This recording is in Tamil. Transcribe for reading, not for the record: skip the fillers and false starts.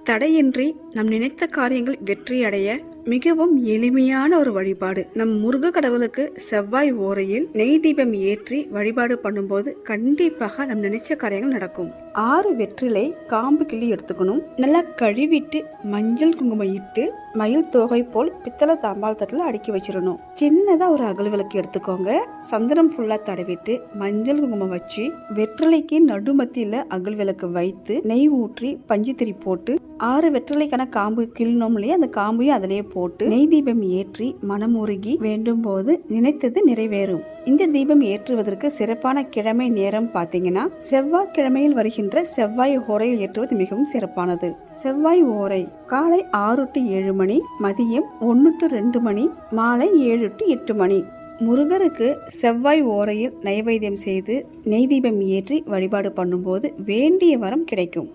தடையின்றி நம் நினைத்த காரியங்கள் வெற்றி அடைய மிகவும் எளிமையான ஒரு வழிபாடு. நம் முருக கடவுளுக்கு செவ்வாய் ஓரையில் நெய் தீபம் ஏற்றி வழிபாடு பண்ணும்போது கண்டிப்பாக நம் நினைச்ச காரியங்கள் நடக்கும். 6 வெற்றிலை காம்பு கிள்ளி எடுத்துக்கணும். நல்லா கழுவிட்டு மஞ்சள் குங்குமம் இட்டு மயில் தோகை போல் பித்தளை தாம்பால் தட்டில் அடுக்கி வச்சிடணும். சின்னதா ஒரு அகல் விளக்கு எடுத்துக்கோங்க. சந்தனம் ஃபுல்லா தடவிட்டு மஞ்சள் குங்குமம் வச்சு வெற்றிலைக்கு நடுமத்தியில அகல் விளக்கு வைத்து நெய் ஊற்றி பஞ்சுத்திரி போட்டு 6 வெற்றிலைக்கான காம்பு கிள்ளணும் இல்லையா, அந்த காம்பையும் அதிலேயே போட்டு நெய் தீபம் ஏற்றி மனமுருகி வேண்டும் போது நினைத்தது நிறைவேறும். இந்த தீபம் ஏற்றுவதற்கு சிறப்பான கிழமை நேரம் பார்த்தீங்கன்னா செவ்வாய் கிழமையில் வருகின்ற செவ்வாய் ஓரையில் ஏற்றுவது மிகவும் சிறப்பானது. செவ்வாய் ஓரை காலை 6 to 7 மணி, மதியம் 1 to 2 மணி, மாலை 7 to 8 மணி. முருகருக்கு செவ்வாய் ஓரையில் நைவேத்தியம் செய்து நெய் தீபம் ஏற்றி வழிபாடு பண்ணும்போது வேண்டிய வரம் கிடைக்கும்.